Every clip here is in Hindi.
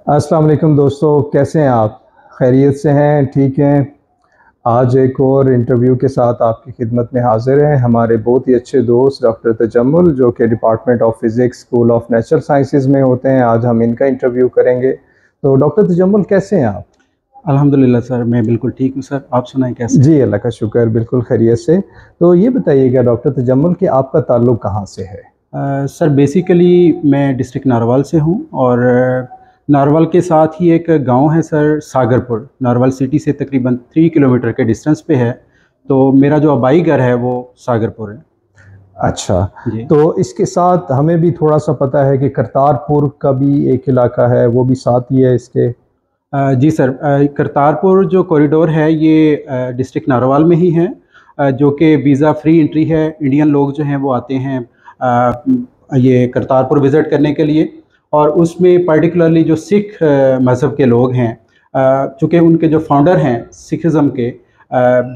अस्सलाम वालेकुम दोस्तों, कैसे हैं आप? खैरियत से हैं? ठीक हैं? आज एक और इंटरव्यू के साथ आपकी खिदमत में हाजिर हैं हमारे बहुत ही अच्छे दोस्त डॉक्टर तजम्मुल, जो कि department of physics school of natural sciences में होते हैं। आज हम इनका इंटरव्यू करेंगे। तो डॉक्टर तजम्मुल, कैसे हैं आप? अल्हम्दुलिल्लाह सर, मैं बिल्कुल ठीक हूँ सर। आप सुनाएँ कैसे हैं? जी, अल्लाह का शुक्र, बिल्कुल खैरियत से। तो ये बताइएगा डॉक्टर तजम्मुल कि आपका ताल्लुक़ कहाँ से है? सर बेसिकली मैं डिस्ट्रिक्ट नारवल से हूँ और नारवल के साथ ही एक गांव है सर, सागरपुर। नारवल सिटी से तकरीबन 3 किलोमीटर के डिस्टेंस पे है। तो मेरा जो आबाई घर है वो सागरपुर है। अच्छा, जी। तो इसके साथ हमें भी थोड़ा-सा पता है कि करतारपुर का भी एक इलाका है, वो भी साथ ही है इसके? जी सर, करतारपुर जो कॉरिडोर है ये डिस्ट्रिक्ट नारोवाल में ही है, जो कि वीज़ा फ्री एंट्री है। इंडियन लोग जो हैं वो आते हैं ये करतारपुर विज़िट करने के लिए। और उसमें पर्टिकुलरली जो सिख मज़हब के लोग हैं, चूँकि उनके जो फाउंडर हैं सिखिज़्म के,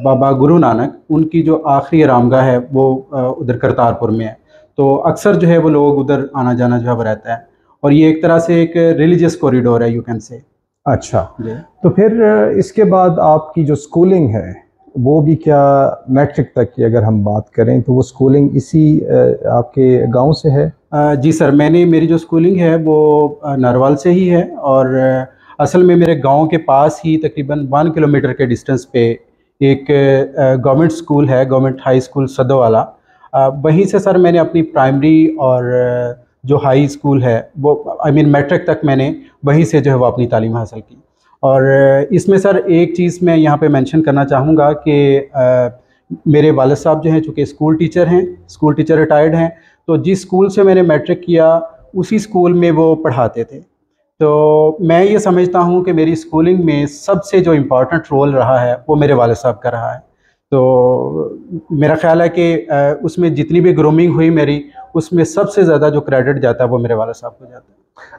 बाबा गुरु नानक, उनकी जो आखिरी आरामगाह है वो उधर करतारपुर में है। तो अक्सर जो है वो लोग उधर आना जाना जो है वो रहता है। और ये एक तरह से एक रिलीजियस कॉरिडोर है, यू कैन से। अच्छा, जी। तो फिर इसके बाद आपकी जो स्कूलिंग है, वो भी क्या मैट्रिक तक की अगर हम बात करें, तो वो स्कूलिंग इसी आपके गाँव से है? जी सर, मेरी जो स्कूलिंग है वो नरवाल से ही है। और असल में मेरे गांव के पास ही तकरीबन 1 किलोमीटर के डिस्टेंस पे एक गवर्नमेंट स्कूल है, गवर्नमेंट हाई स्कूल सदोवाला। वहीं से सर मैंने अपनी प्राइमरी और जो हाई स्कूल है वो आई मीन मैट्रिक तक मैंने वहीं से जो है वो अपनी तालीम हासिल की। और इसमें सर एक चीज़ मैं यहाँ पे मेंशन करना चाहूँगा कि मेरे वालिद साहब जो हैं, चूँकि स्कूल टीचर हैं, स्कूल टीचर रिटायर्ड हैं। तो जिस स्कूल से मैंने मैट्रिक किया उसी स्कूल में वो पढ़ाते थे। तो मैं ये समझता हूँ कि मेरी स्कूलिंग में सबसे जो इम्पोर्टेंट रोल रहा है वो मेरे वालिद साहब का रहा है। तो मेरा ख़्याल है कि उसमें जितनी भी ग्रूमिंग हुई मेरी, उसमें सबसे ज़्यादा जो क्रेडिट जाता है वो मेरे वालिद साहब को जाता है।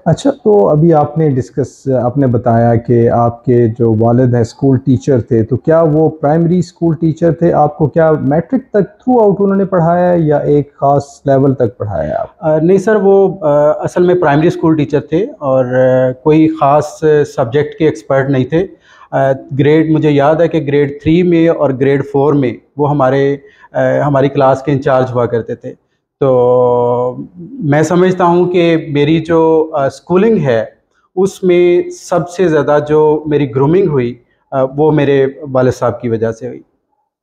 अच्छा, तो अभी आपने बताया कि आपके जो वालिद हैं स्कूल टीचर थे, तो क्या वो प्राइमरी स्कूल टीचर थे? आपको क्या मैट्रिक तक थ्रू आउट उन्होंने पढ़ाया या एक ख़ास लेवल तक पढ़ाया आप? नहीं सर, वो असल में प्राइमरी स्कूल टीचर थे और कोई ख़ास सब्जेक्ट के एक्सपर्ट नहीं थे। ग्रेड मुझे याद है कि ग्रेड 3 में और ग्रेड 4 में वो हमारी क्लास के इंचार्ज हुआ करते थे। तो मैं समझता हूँ कि मेरी जो स्कूलिंग है उसमें सबसे ज़्यादा जो मेरी ग्रूमिंग हुई वो मेरे वालिद साहब की वजह से हुई।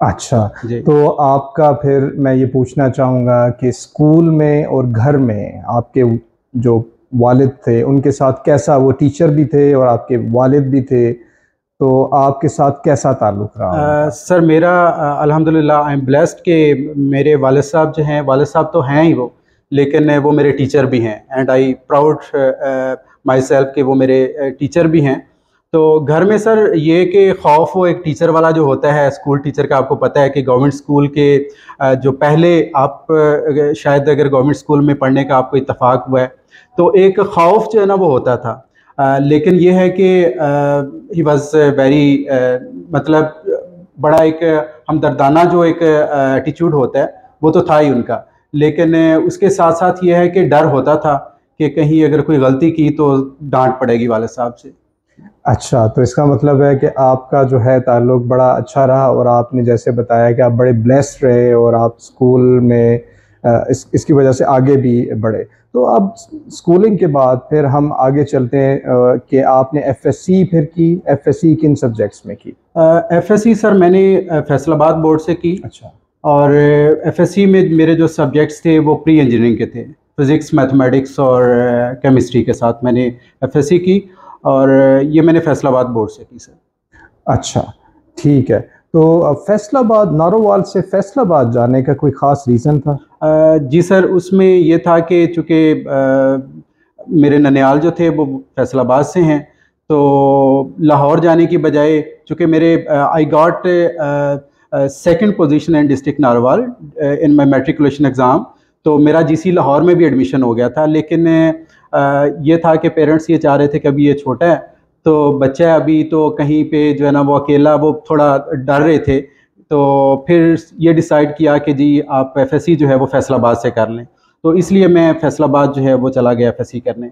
अच्छा, जी। तो आपका फिर मैं ये पूछना चाहूँगा कि स्कूल में और घर में आपके जो वालिद थे, उनके साथ कैसा, वो टीचर भी थे और आपके वालिद भी थे, तो आपके साथ कैसा ताल्लुक़ रहा उनका? सर मेरा अल्हम्दुलिल्लाह आई एम ब्लेस्ड कि मेरे वालिद साहब जो हैं, वालिद साहब तो हैं ही वो, लेकिन वो मेरे टीचर भी हैं। And I proud my self कि वो मेरे टीचर भी हैं। तो घर में सर ये कि खौफ वो एक टीचर वाला जो होता है, स्कूल टीचर का, आपको पता है कि गवर्नमेंट स्कूल के जो पहले आप शायद अगर गवर्नमेंट स्कूल में पढ़ने का आपको इत्तेफाक हुआ है तो एक खौफ जो है ना वो होता था। लेकिन ये है कि ही वॉज वेरी मतलब बड़ा एक हमदर्दाना जो एक एटीट्यूड होता है वो तो था ही उनका। लेकिन उसके साथ साथ ये है कि डर होता था कि कहीं अगर कोई गलती की तो डांट पड़ेगी वाले साहब से। अच्छा, तो इसका मतलब है कि आपका जो है ताल्लुक़ बड़ा अच्छा रहा और आपने जैसे बताया कि आप बड़े ब्लेस्ड रहे और आप स्कूल में इसकी वजह से आगे भी बढ़े। तो अब स्कूलिंग के बाद फिर हम आगे चलते हैं कि आपने एफएससी फिर की, एफएससी किन सब्जेक्ट्स में की? एफएससी सर मैंने फैसलाबाद बोर्ड से की। अच्छा। और एफएससी में मेरे जो सब्जेक्ट्स थे वो प्री इंजीनियरिंग के थे, फिज़िक्स, मैथमेटिक्स और केमिस्ट्री के साथ मैंने एफएससी की। और ये मैंने फैसलाबाद बोर्ड से की सर। अच्छा, ठीक है। तो फैसलाबाद, नारोवाल से फैसलाबाद जाने का कोई ख़ास रीज़न था? जी सर, उसमें ये था कि चूँकि मेरे ननिहाल जो थे वो फैसलाबाद से हैं, तो लाहौर जाने की बजाय, चूँकि मेरे I got second position in district Narowal in my matriculation exam. तो मेरा जीसी लाहौर में भी एडमिशन हो गया था। लेकिन ये था कि पेरेंट्स ये चाह रहे थे कि अभी ये छोटा है तो बच्चा है अभी, तो कहीं पे जो है ना वो अकेला, वो थोड़ा डर रहे थे। तो फिर ये डिसाइड किया कि जी आप एफएससी जो है वो फैसलाबाद से कर लें। तो इसलिए मैं फैसलाबाद जो है वो चला गया एफएससी करने।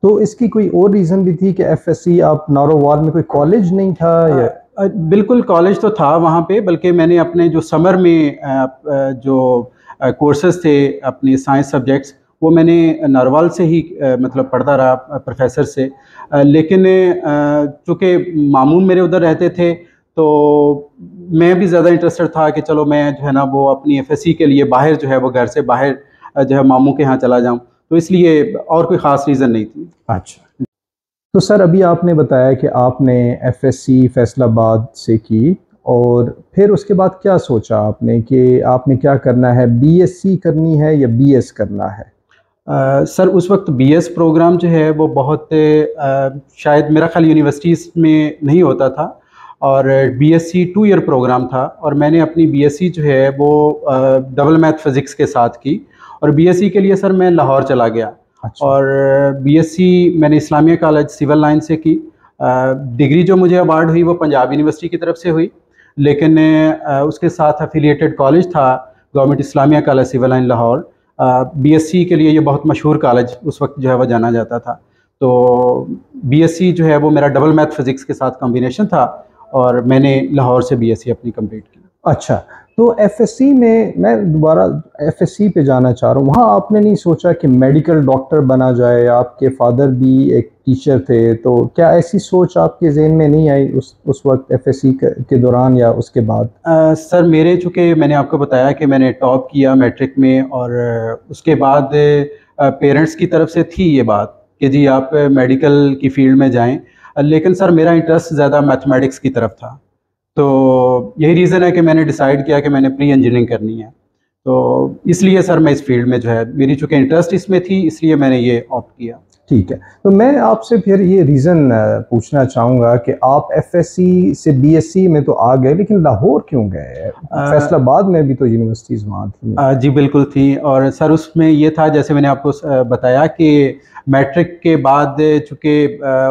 तो इसकी कोई और रीज़न भी थी कि एफएससी आप नारोवाल में कोई कॉलेज नहीं था या? बिल्कुल कॉलेज तो था वहाँ पे, बल्कि मैंने अपने जो समर में जो कोर्सेज थे अपने साइंस सब्जेक्ट्स, वो मैंने नारोवाल से ही मतलब पढ़ता रहा प्रोफेसर से। लेकिन चूँकि मामून मेरे उधर रहते थे, तो मैं भी ज़्यादा इंटरेस्टेड था कि चलो मैं जो है ना वो अपनी एफएससी के लिए बाहर जो है वो घर से बाहर जो है मामू के यहाँ चला जाऊँ, तो इसलिए और कोई ख़ास रीज़न नहीं थी। अच्छा। तो सर अभी आपने बताया कि आपने एफएससी फैसलाबाद से की और फिर उसके बाद क्या सोचा आपने कि आपने क्या करना है, बीएससी करनी है या बीएस करना है? सर उस वक्त बीएस प्रोग्राम जो है वो बहुत शायद मेरा ख्याल यूनिवर्सिटीज़ में नहीं होता था, और बीएससी 2 ईयर प्रोग्राम था, और मैंने अपनी बीएससी जो है वो डबल मैथ फिज़िक्स के साथ की। और बीएससी के लिए सर मैं लाहौर चला गया। अच्छा। और बीएससी मैंने इस्लामिया कॉलेज सिविल लाइन से की। डिग्री जो मुझे अवार्ड हुई वो पंजाब यूनिवर्सिटी की तरफ से हुई, लेकिन उसके साथ एफिलिएटेड कॉलेज था government Islamia college civil line Lahore. BSc के लिए ये बहुत मशहूर कॉलेज उस वक्त जो है वो जाना जाता था। तो बीएससी जो है वो मेरा डबल मैथ फिज़िक्स के साथ कॉम्बिनेशन था, और मैंने लाहौर से बीएससी अपनी कंप्लीट की। अच्छा, तो एफएससी में मैं दोबारा एफएससी पे जाना चाह रहा हूँ। वहाँ आपने नहीं सोचा कि मेडिकल डॉक्टर बना जाए? आपके फादर भी एक टीचर थे, तो क्या ऐसी सोच आपके ज़हन में नहीं आई उस वक्त एफएससी के दौरान या उसके बाद? सर मेरे चूँकि मैंने आपको बताया कि मैंने टॉप किया मैट्रिक में, और उसके बाद पेरेंट्स की तरफ से थी ये बात कि जी आप मेडिकल की फील्ड में जाएं, लेकिन सर मेरा इंटरेस्ट ज़्यादा मैथमेटिक्स की तरफ था। तो यही रीज़न है कि मैंने डिसाइड किया कि मैंने प्री इंजीनियरिंग करनी है। तो इसलिए सर मैं इस फील्ड में जो है, मेरी चूँकि इंटरेस्ट इसमें थी, इसलिए मैंने ये ऑप्ट किया। ठीक है, तो मैं आपसे फिर ये रीज़न पूछना चाहूँगा कि आप एफएससी से बीएससी में तो आ गए, लेकिन लाहौर क्यों गए? फैसलाबाद में भी तो यूनिवर्सिटीज़ वहाँ थी। जी बिल्कुल थी, और सर उसमें ये था, जैसे मैंने आपको बताया कि मैट्रिक के बाद चूँकि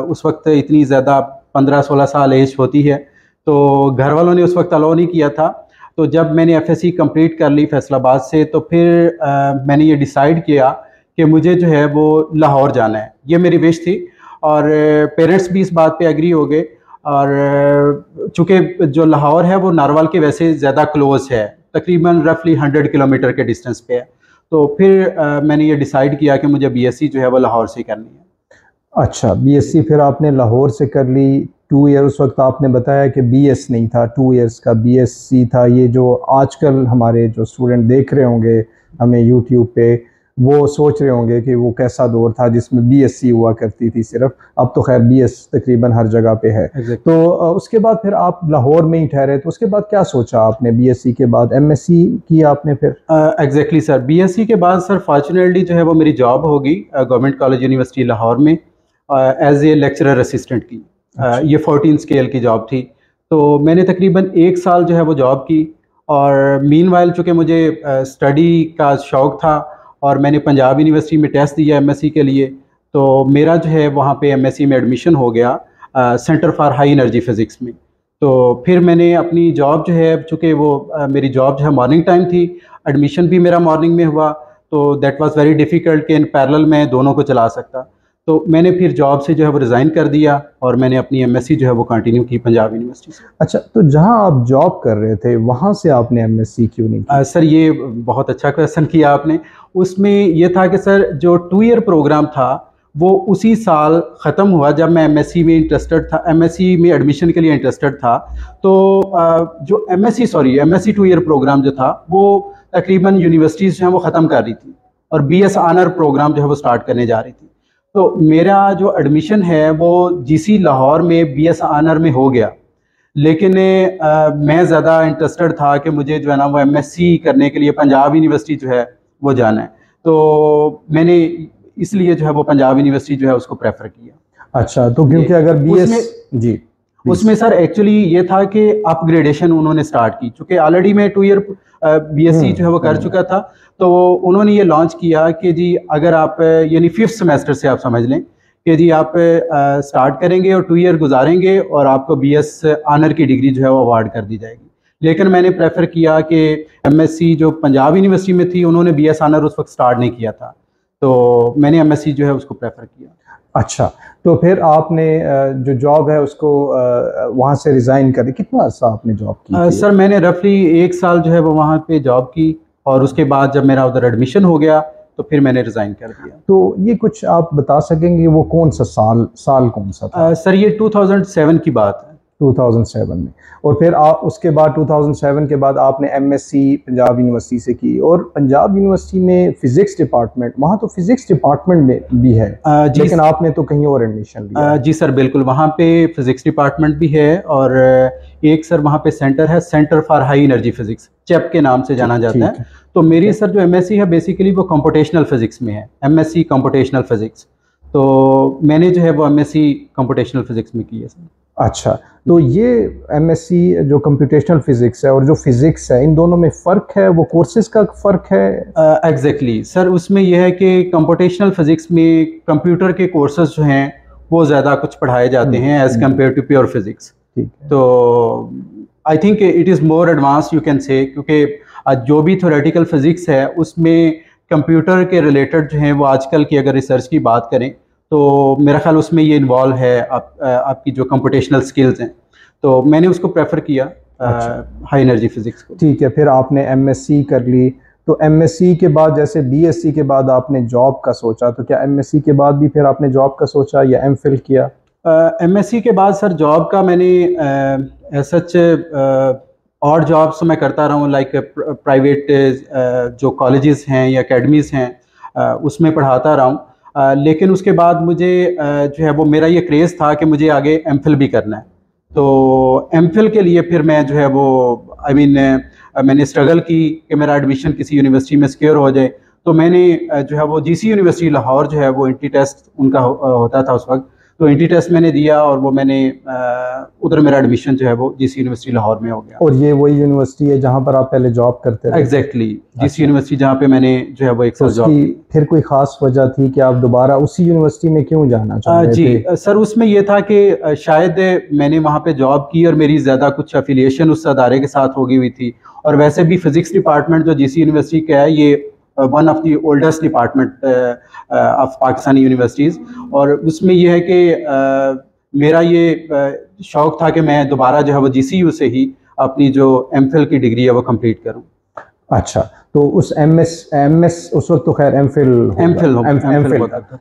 उस वक्त इतनी ज़्यादा 15-16 साल एज होती है, तो घर वालों ने उस वक्त अलाउ नहीं किया था। तो जब मैंने एफएससी कंप्लीट कर ली फैसलाबाद से, तो फिर मैंने ये डिसाइड किया कि मुझे जो है वो लाहौर जाना है, ये मेरी विश थी। और पेरेंट्स भी इस बात पे एग्री हो गए। और चूँकि जो लाहौर है वो नारवाल के वैसे ज़्यादा क्लोज है, तकरीबन रफली 100 किलोमीटर के डिस्टेंस पे है। तो फिर मैंने ये डिसाइड किया कि मुझे बीएससी जो है वो लाहौर से करनी है। अच्छा, बीएससी फिर आपने लाहौर से कर ली। 2 ईयर उस वक्त आपने बताया कि बीएस नहीं था, 2 ईयर्स का बीएससी था। ये जो आजकल हमारे जो स्टूडेंट देख रहे होंगे हमें यूट्यूब पे, वो सोच रहे होंगे कि वो कैसा दौर था जिसमें बीएससी हुआ करती थी सिर्फ। अब तो खैर बीएस तकरीबन हर जगह पे है। तो उसके बाद फिर आप लाहौर में ही ठहरे, तो उसके बाद क्या सोचा आपने? बीएससी के बाद एमएससी की आपने फिर? एग्जैक्टली सर, बीएससी के बाद सर फॉर्चुनेटली जो है वो मेरी जॉब हो गई गवर्नमेंट कॉलेज यूनिवर्सिटी लाहौर में एज ए लेक्चरर असिस्टेंट की। ये 14 स्केल की जॉब थी। तो मैंने तकरीबन 1 साल जो है वो जॉब की, और मीनवाइल चूँकि मुझे स्टडी का शौक़ था, और मैंने पंजाब यूनिवर्सिटी में टेस्ट दिया एमएससी के लिए, तो मेरा जो है वहाँ पे एमएससी में एडमिशन हो गया centre for high energy physics में। तो फिर मैंने अपनी जॉब जो है, चूँकि वो मेरी जॉब जो है मॉर्निंग टाइम थी, एडमिशन भी मेरा मॉर्निंग में हुआ, तो दैट वाज़ वेरी डिफ़िकल्ट कि इन पैरेलल मैं दोनों को चला सकता। तो मैंने फिर जॉब से जो है वो रिज़ाइन कर दिया, और मैंने अपनी एमएससी जो है वो कंटिन्यू की पंजाब यूनिवर्सिटी से। अच्छा, तो जहाँ आप जॉब कर रहे थे वहाँ से आपने एमएससी क्यों नहीं की? सर ये बहुत अच्छा क्वेश्चन किया आपने। उसमें ये था कि सर जो 2 ईयर प्रोग्राम था वो उसी साल ख़त्म हुआ जब मैं एमएससी में इंटरेस्टेड था, एमएससी में एडमिशन के लिए इंटरेस्टेड था। तो जो एमएससी 2 ईयर प्रोग्राम जो था वो तकरीबन यूनिवर्सिटीज़ जो है वो ख़त्म कर रही थी, और बीएस ऑनर प्रोग्राम जो है वो स्टार्ट करने जा रही थी। तो मेरा जो एडमिशन है वो जीसी लाहौर में बीएस ऑनर में हो गया, लेकिन मैं ज़्यादा इंटरेस्टेड था कि मुझे जो है ना वो एमएससी करने के लिए पंजाब यूनिवर्सिटी जो है वो जाना है। तो मैंने इसलिए जो है वो पंजाब यूनिवर्सिटी जो है उसको प्रेफर किया। अच्छा, तो क्योंकि अगर बीएस जी उसमें सर एक्चुअली ये था कि अपग्रेडेशन उन्होंने स्टार्ट की, चूँकि ऑलरेडी मैं 2 ईयर बीएससी जो है वो कर चुका था। तो उन्होंने ये लॉन्च किया कि जी अगर आप यानी 5th सेमेस्टर से आप समझ लें कि जी आप स्टार्ट करेंगे और 2 ईयर गुजारेंगे और आपको बीएस ऑनर की डिग्री जो है वो अवार्ड कर दी जाएगी। लेकिन मैंने प्रेफर किया कि एमएससी जो पंजाब यूनिवर्सिटी में थी उन्होंने बीएस ऑनर उस वक्त स्टार्ट नहीं किया था, तो मैंने एमएससी जो है उसको प्रेफर किया। अच्छा, तो फिर आपने जो जॉब है उसको वहाँ से रिज़ाइन कर दी, कितना अर्सा आपने जॉब की थी? सर मैंने रफली 1 साल जो है वो वहाँ पे जॉब की, और उसके बाद जब मेरा उधर एडमिशन हो गया तो फिर मैंने रिज़ाइन कर दिया। तो ये कुछ आप बता सकेंगे वो कौन सा साल कौन सा था? सर ये 2007 की बात है। 2007 में। और फिर आप उसके बाद 2007 के बाद आपने एमएससी पंजाब यूनिवर्सिटी से की, और पंजाब यूनिवर्सिटी में फिजिक्स डिपार्टमेंट, वहाँ तो फिजिक्स डिपार्टमेंट में भी है, लेकिन आपने तो कहीं और एडमिशन लिया। जी सर बिल्कुल, वहाँ पे फिजिक्स डिपार्टमेंट भी है, और एक सर वहाँ पे सेंटर है, centre for high energy physics, CHEP के नाम से जाना जाता है। तो मेरी सर जो एमएससी है बेसिकली वो कंप्यूटेशनल फिजिक्स में है, एमएससी कंप्यूटेशनल फिजिक्स। तो मैंने जो है वो एमएससी कंप्यूटेशनल फिजिक्स में की है सर। अच्छा, तो ये एमएससी जो कंप्यूटेशनल फिजिक्स है और जो फिजिक्स है, इन दोनों में फ़र्क है, वो कोर्सेज का फ़र्क है? एग्जैक्टली सर, उसमें यह है कि कंप्यूटेशनल फिजिक्स में कंप्यूटर के कोर्सेज जो हैं वो ज़्यादा कुछ पढ़ाए जाते हैं as compare to pure physics. तो I think it is more advance you can say, क्योंकि जो भी थ्योरेटिकल फिजिक्स है उसमें कंप्यूटर के रिलेटेड जो हैं वो आजकल की अगर रिसर्च की बात करें तो मेरा ख्याल उसमें ये इन्वॉल्व है आपकी जो कंप्यूटेशनल स्किल्स हैं, तो मैंने उसको प्रेफर किया हाई एनर्जी फिजिक्स को। ठीक है, फिर आपने एमएससी कर ली, तो एमएससी के बाद जैसे बीएससी के बाद आपने जॉब का सोचा, तो क्या एमएससी के बाद भी फिर आपने जॉब का सोचा या एमफिल किया? एमएससी के बाद सर जॉब का मैंने सच और जॉब्स मैं करता रहा हूँ, लाइक प्राइवेट जो कॉलेजेस हैं या एकेडमीज़ हैं उसमें पढ़ाता रहा हूँ। लेकिन उसके बाद मुझे जो है वो मेरा ये क्रेज़ था कि मुझे आगे एमफिल भी करना है। तो एमफिल के लिए फिर मैं जो है वो मैंने स्ट्रगल की कि मेरा एडमिशन किसी यूनिवर्सिटी में सिक्योर हो जाए। तो मैंने जो है वो जीसी यूनिवर्सिटी लाहौर जो है वो एंट्री टेस्ट उनका होता था उस वक्त, तो एंट्री टेस्ट मैंने दिया और वो मैंने उधर मेरा एडमिशन जो है वो जीसी यूनिवर्सिटी लाहौर में हो गया। और ये वही यूनिवर्सिटी है जहाँ पर आप पहले जॉब करते थे? एग्जैक्टली, जीसी यूनिवर्सिटी जहाँ पे मैंने जो है वो 1 साल जॉब की। फिर कोई खास वजह थी कि आप दोबारा उसी यूनिवर्सिटी में क्यों जाना चाहते थे? जी सर, उसमें ये था कि शायद मैंने वहाँ पे जॉब की और मेरी ज़्यादा कुछ एफिलिएशन उस अदारे के साथ हो गई हुई थी, और वैसे भी फिजिक्स डिपार्टमेंट जो जीसी यूनिवर्सिटी का है ये one of the oldest department of Pakistani universities, और उसमें यह है कि मेरा ये शौक़ था कि मैं दोबारा जो है वो जीसीयू से ही अपनी जो एमफिल की डिग्री है वो कंप्लीट करूं। अच्छा, तो उस एमएस उस वक्त तो खैर एमफिल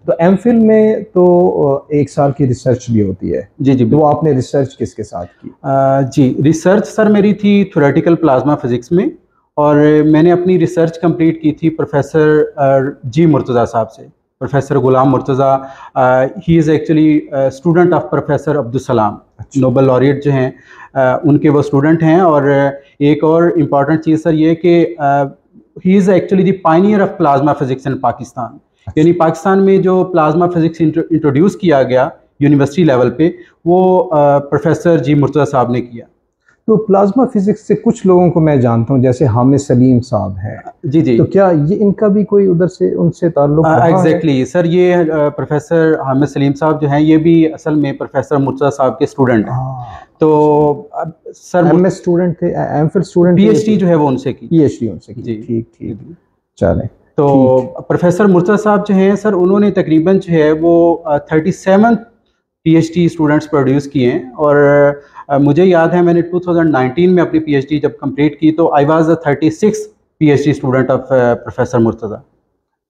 तो एमफिल में तो 1 साल की रिसर्च भी होती है। जी। तो आपने रिसर्च किसके साथ की? जी, रिसर्च सर मेरी थी थ्योरेटिकल प्लाज्मा फिजिक्स में, और मैंने अपनी रिसर्च कंप्लीट की थी प्रोफेसर जी मुर्तज़ा साहब से, professor Ghulam Murtaza. He is actually student of professor Abdul Salam, Nobel laureate जो हैं उनके वो स्टूडेंट हैं। और एक और इम्पॉर्टेंट चीज़ सर ये कि he is actually the Pioneer of plasma physics in Pakistan. यानी पाकिस्तान में जो प्लाज्मा फिजिक्स इंट्रोड्यूस किया गया यूनिवर्सिटी लेवल पे, वो प्रोफेसर जी मुर्तज़ा साहब ने किया। तो प्लाज्मा फिजिक्स से कुछ लोगों को मैं जानता हूँ, जैसे हामिद सलीम साहब हैं। जी। तो क्या ये इनका भी कोई उधर से उनसे ताल्लुक रहा है? एग्जैक्टली सर, ये प्रोफेसर हामिद सलीम साहब जो हैं ये भी असल में प्रोफेसर मुर्तज़ा साहब के स्टूडेंट हैं। तो सर एमएस स्टूडेंट थे, एमफिल स्टूडेंट, पीएचडी जो है वो उनसे की, पीएचडी उनसे की। ठीक चलें। तो प्रोफेसर मुर्तज़ा साहब जो हैं सर, उन्होंने तकरीबन जो है वो 37 पीएचडी स्टूडेंट्स प्रोड्यूस किए हैं। और मुझे याद है मैंने 2019 में अपनी पीएचडी जब कंप्लीट की तो I was the 36 PhD student of professor Murtaza.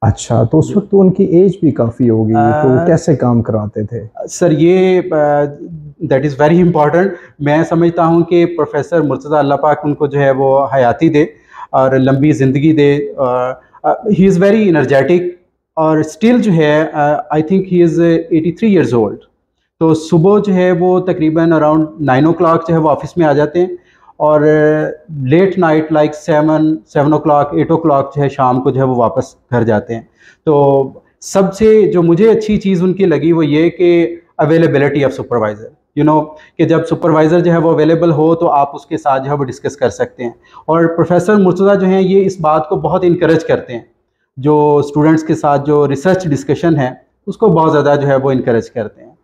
अच्छा, तो उस वक्त तो उनकी एज भी काफ़ी होगी, तो कैसे काम कराते थे? सर ये दैट इज़ वेरी इंपॉर्टेंट। मैं समझता हूँ कि प्रोफेसर मुर्तज़ा अल्लाह पाक उनको जो है वो हयाती दे और लंबी ज़िंदगी दे। ही इज़ वेरी एनर्जेटिक, और स्टिल जो है I think he is 83 years old. तो सुबह जो है वो तकरीबन अराउंड 9 o'clock जो है वो ऑफिस में आ जाते हैं, और late night like 7 o'clock 8 o'clock जो है शाम को जो है वो वापस घर जाते हैं। तो सबसे जो मुझे अच्छी चीज़ उनकी लगी वो ये कि availability of supervisor, you know, कि जब सुपरवाइज़र जो है वो अवेलेबल हो तो आप उसके साथ जो है वो डिस्कस कर सकते हैं। और प्रोफेसर मुर्तज़ा जो हैं ये इस बात को बहुत इनकरेज करते हैं, जो स्टूडेंट्स के साथ जो रिसर्च डिस्कशन है उसको बहुत ज़्यादा जो है वो इनकरेज करते हैं।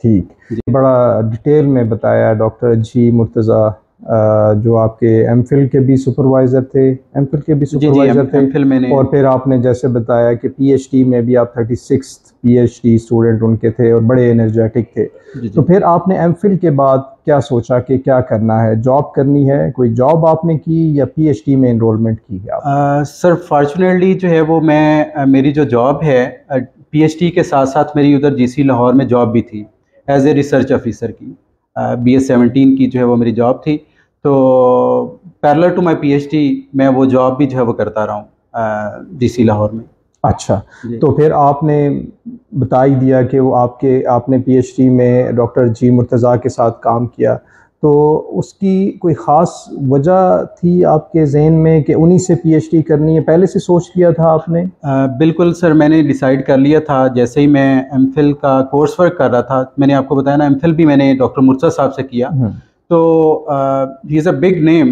ठीक, बड़ा डिटेल में बताया डॉक्टर जी मुर्तज़ा जो आपके एमफिल के भी सुपरवाइज़र थे, एमफिल के भी सुपरवाइज़र थे। एमफिल मैंने, और फिर आपने जैसे बताया कि पीएचडी में भी आप 36th पीएचडी स्टूडेंट उनके थे और बड़े एनर्जेटिक थे। तो फिर आपने एमफिल के बाद क्या सोचा कि क्या करना है, जॉब करनी है, कोई जॉब आपने की या पीएचडी में एनरोलमेंट की है? सर फॉर्चुनेटली जो है वो मैं मेरी जो जॉब है पीएचडी के साथ साथ मेरी उधर जीसी लाहौर में जॉब भी थी एज ए रिसर्च ऑफिसर की। BS 17 की जो है वो मेरी जॉब थी। तो पैरेलल टू माय पीएचडी मैं वो जॉब भी जो है वो करता रहा हूँ जीसी लाहौर में। अच्छा, तो फिर आपने बता ही दिया कि वो आपने पीएचडी में डॉक्टर जी मुर्तज़ा के साथ काम किया, तो उसकी कोई ख़ास वजह थी आपके ज़हन में कि उन्हीं से पीएचडी करनी है, पहले से सोच लिया था आपने? बिल्कुल सर, मैंने डिसाइड कर लिया था। जैसे ही मैं एमफिल का कोर्स वर्क कर रहा था, मैंने आपको बताया ना एमफिल भी मैंने डॉक्टर मुर्तज़ा साहब से किया। तो he is a big name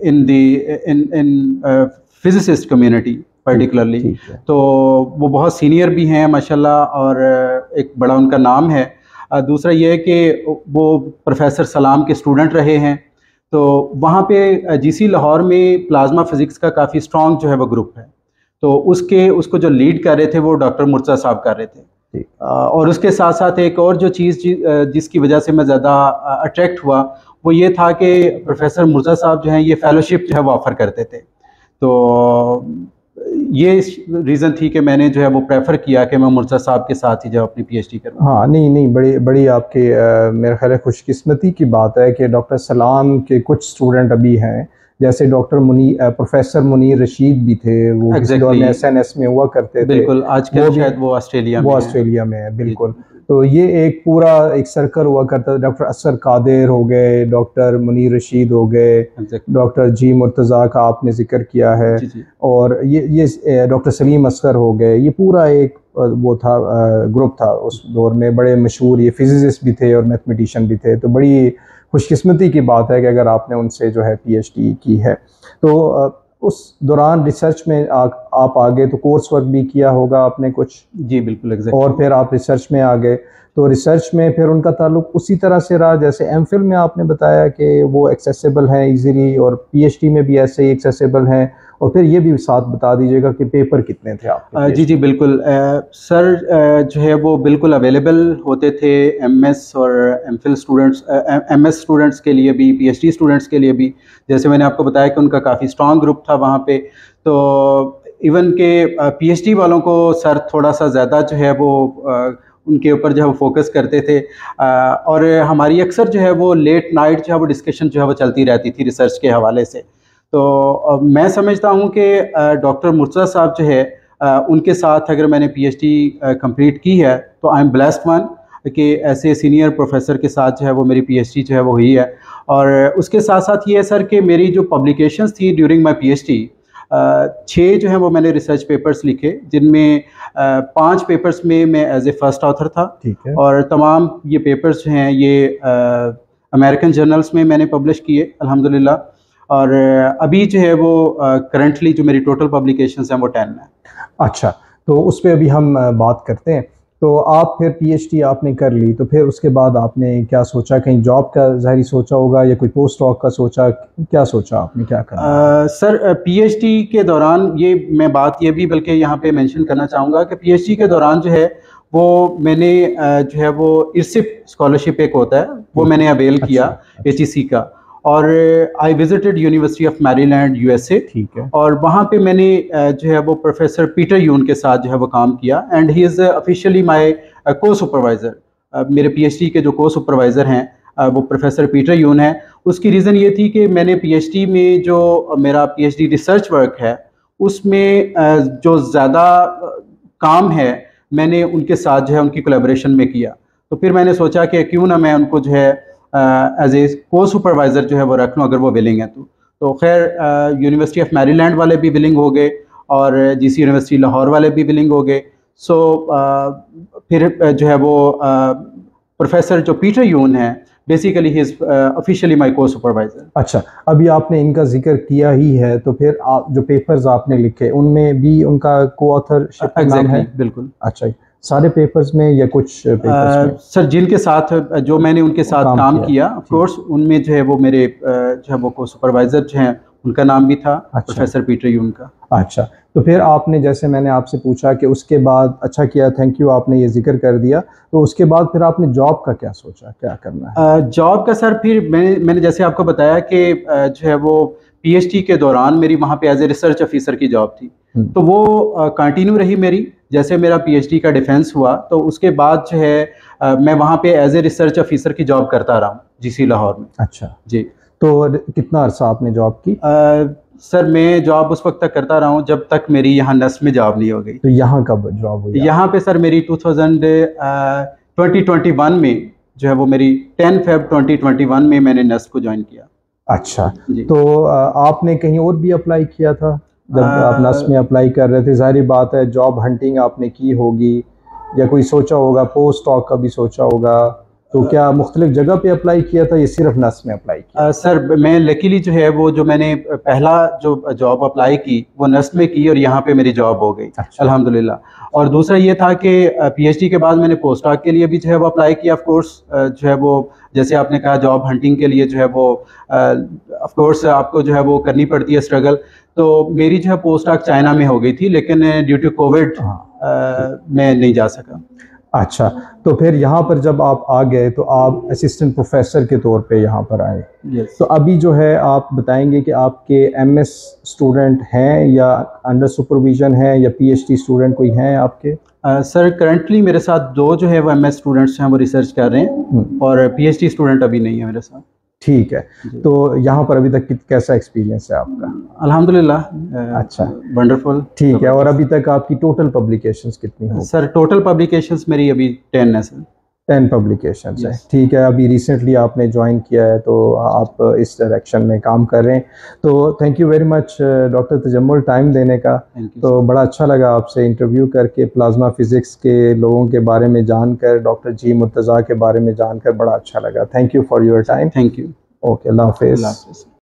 in in physicist community particularly. तो वो बहुत सीनियर भी हैं माशाल्लाह और एक बड़ा उनका नाम है। दूसरा ये है कि वो प्रोफेसर सलाम के स्टूडेंट रहे हैं। तो वहाँ पे जीसी लाहौर में प्लाज्मा फिज़िक्स का काफ़ी स्ट्रॉन्ग जो है वो ग्रुप है। तो उसको जो लीड कर रहे थे वो डॉक्टर मुर्तज़ा साहब कर रहे थे। और उसके साथ साथ एक और जो चीज़ जिसकी वजह से मैं ज़्यादा अट्रैक्ट हुआ वो ये था कि प्रोफेसर मुर्तज़ा साहब जो हैं ये फेलोशिप जो है वो ऑफ़र करते थे। तो ये रीज़न थी कि मैंने जो है वो प्रेफर किया कि मैं मुर्तज़ा साहब के साथ ही जो अपनी पीएचडी करूँ। हाँ, नहीं बड़ी आपकी मेरा ख्याल है खुशकिस्मती की बात है कि डॉक्टर सलाम के कुछ स्टूडेंट अभी हैं, जैसे प्रोफेसर मुनीर रशीद भी थे, वो किसी दौर में एसएनएस में हुआ करते थे। बिल्कुल, आजकल शायद वो ऑस्ट्रेलिया में है। बिल्कुल। तो ये एक पूरा एक सर्कल हुआ करता था। डॉक्टर असर कादिर हो गए, डॉक्टर मुनीर रशीद हो गए, डॉक्टर जी मुर्तज़ा का आपने जिक्र किया है, और ये डॉक्टर सलीम असगर हो गए। ये पूरा एक वो था ग्रुप था उस दौर में, बड़े मशहूर ये फिजिसिस्ट भी थे और मैथमेटिशियन भी थे। तो बड़ी खुशकिस्मती की बात है कि अगर आपने उनसे जो है पीएचडी की है। तो उस दौरान रिसर्च में आप आगे तो कोर्स वर्क भी किया होगा आपने कुछ? जी बिल्कुल, और फिर आप रिसर्च में आ गए। तो रिसर्च में फिर उनका ताल्लुक उसी तरह से रहा जैसे एमफिल में आपने बताया कि वो एक्सेसिबल हैं इजीली, और पीएचडी में भी ऐसे ही एक्सेसिबल हैं। और फिर ये भी साथ बता दीजिएगा कि पेपर कितने थे आपके? जी बिल्कुल सर, जो है वो बिल्कुल अवेलेबल होते थे एमएस और एमफिल स्टूडेंट्स, एमएस स्टूडेंट्स के लिए भी, पीएचडी स्टूडेंट्स के लिए भी। जैसे मैंने आपको बताया कि उनका काफ़ी स्ट्रॉन्ग ग्रुप था वहाँ पे। तो इवन के पीएचडी वालों को सर थोड़ा सा ज़्यादा जो है वो उनके ऊपर जो है वो फोकस करते थे। और हमारी अक्सर जो है वो लेट नाइट जो है वो डिस्कशन जो है वो चलती रहती थी रिसर्च के हवाले से। तो मैं समझता हूँ कि डॉक्टर मुर्तज़ा साहब जो है उनके साथ अगर मैंने पीएचडी कंप्लीट की है तो आई एम ब्लेस्ड वन कि ऐसे सीनियर प्रोफेसर के साथ जो है वो मेरी पीएचडी जो है वो हुई है। और उसके साथ साथ ये है सर कि मेरी जो पब्लिकेशंस थी ड्यूरिंग माय पीएचडी, 6 जो है वो मैंने रिसर्च पेपर्स लिखे, जिनमें 5 पेपर्स में मैं एज ए फर्स्ट ऑथर था। ठीक है। और तमाम ये पेपर्स जो हैं ये अमेरिकन जर्नल्स में मैंने पब्लिश किए अल्हम्दुलिल्लाह। और अभी जो है वो करंटली जो मेरी टोटल पब्लिकेशंस हैं वो 10 है। अच्छा, तो उस पर अभी हम बात करते हैं। तो आप फिर पीएचडी आपने कर ली, तो फिर उसके बाद आपने क्या सोचा? कहीं जॉब का ज़ाहिर सोचा होगा या कोई पोस्ट डॉक का सोचा? क्या सोचा आपने, क्या करना? सर पीएचडी के दौरान मैं बात ये भी बल्कि यहाँ पे मेंशन करना चाहूँगा कि पीएचडी के दौरान जो है वो मैंने जो है वो इरसिप स्कॉलरशिप एक होता है वो मैंने अवेल किया HEC का। और I visited university of Maryland USA। ठीक है। और वहाँ पे मैंने जो है वो प्रोफेसर पीटर यून के साथ जो है वो काम किया, and he is officially my को सुपरवाइज़र। मेरे पीएचडी के जो को सुपरवाइज़र हैं वो प्रोफेसर पीटर यून है। उसकी रीज़न ये थी कि मैंने पीएचडी में जो मेरा पीएचडी रिसर्च वर्क है उसमें जो ज़्यादा काम है मैंने उनके साथ जो है उनकी कोलैबोरेशन में किया। तो फिर मैंने सोचा कि क्यों ना मैं उनको जो है एज ए को सुपरवाइज़र जो है वो रख लूँ अगर वो विलिंग है तो खैर यूनिवर्सिटी ऑफ मैरीलैंड वाले भी विलिंग हो गए और जीसी यूनिवर्सिटी लाहौर वाले भी विलिंग हो गए। सो फिर जो है वो प्रोफेसर जो पीटर यून है basically he is officially my को सुपरवाइज़र। अच्छा, अभी आपने इनका जिक्र किया ही है, तो फिर आप जो पेपर्स आपने लिखे उनमें भी उनका को ऑथरशिप नाम है? बिल्कुल। अच्छा, सारे पेपर्स में या कुछ पेपर्स में? सर जिनके साथ जो मैंने उनके साथ काम किया ऑफ कोर्स उनमें जो है वो मेरे जो है वो को सुपरवाइज़र जो हैं उनका नाम भी था। अच्छा। प्रोफेसर पीटर यून का। अच्छा, तो फिर आपने, जैसे मैंने आपसे पूछा कि उसके बाद, अच्छा किया, थैंक यू, आपने ये जिक्र कर दिया, तो उसके बाद फिर आपने जॉब का क्या सोचा, क्या करना है? जॉब का सर फिर मैंने जैसे आपको बताया कि जो है वो पीएचडी के दौरान मेरी वहाँ पे एज ए रिसर्च ऑफिसर की जॉब थी, तो वो कंटिन्यू रही मेरी। जैसे मेरा पीएचडी का डिफेंस हुआ तो उसके बाद जो है मैं वहाँ पे एज ए रिसर्च ऑफिसर की जॉब करता रहा हूँ जीसी लाहौर में। अच्छा जी। तो कितना अर्सा आपने जॉब की? सर मैं जॉब उस वक्त तक करता रहा हूँ जब तक मेरी यहाँ नस्ल में जॉब नहीं हो गई। तो यहाँ कब जॉब हुई? यहाँ पे सर मेरी 2021 में जो है वो मेरी 10 फेब 2021 में मैंने नस्ल को ज्वाइन किया। अच्छा, तो आपने कहीं और भी अप्लाई किया था जब आप नस्ल में अप्लाई कर रहे थे? जाहिर बात है जॉब हंटिंग आपने की होगी या कोई सोचा होगा, पोस्ट डॉक का भी सोचा होगा, तो क्या मुख्तलिफ जगह पे अप्लाई किया था या सिर्फ नस्ल में अप्लाई किया? सर मैं लकीली जो है वो जो मैंने पहला जो जॉब अप्लाई की वो नस्ल में की और यहाँ पे मेरी जॉब हो गई। अच्छा। अल्हम्दुलिल्लाह। और दूसरा ये था कि पीएचडी के बाद मैंने पोस्ट डॉक के लिए भी जो है वो अप्लाई किया। ऑफ कोर्स जो है वो जैसे आपने कहा जॉब हंटिंग के लिए जो है वो ऑफ कोर्स आपको जो है वो करनी पड़ती है स्ट्रगल। तो मेरी जो है पोस्ट डॉक चाइना में हो गई थी, लेकिन ड्यू टू कोविड मैं नहीं जा सका। अच्छा, तो फिर यहाँ पर जब आप आ गए तो आप असिस्टेंट प्रोफेसर के तौर पे यहाँ पर आए। yes. तो अभी जो है आप बताएंगे कि आपके एमएस स्टूडेंट हैं या अंडर सुपरविजन है या पीएचडी स्टूडेंट कोई हैं आपके? सर करंटली मेरे साथ 2 जो है वो एमएस स्टूडेंट्स हैं, वो रिसर्च कर रहे हैं और पीएचडी स्टूडेंट अभी नहीं है मेरे साथ। ठीक है, तो यहाँ पर अभी तक कैसा एक्सपीरियंस है आपका? अल्हम्दुलिल्लाह। अच्छा, वंडरफुल। ठीक है, और अभी तक आपकी टोटल पब्लिकेशंस कितनी हो? सर टोटल पब्लिकेशंस मेरी अभी 10 है सर। 10 पब्लिकेशंस है। ठीक है, अभी रिसेंटली आपने ज्वाइन किया है तो आप इस डायरेक्शन में काम कर रहे हैं, तो thank you very much doctor Tajammul time देने का। तो बड़ा अच्छा लगा आपसे इंटरव्यू करके, प्लाज्मा फिजिक्स के लोगों के बारे में जानकर, डॉक्टर जी मुर्तज़ा के बारे में जानकर बड़ा अच्छा लगा। Thank you for your time. Thank you. Okay, अल्लाह हाफ़िज़।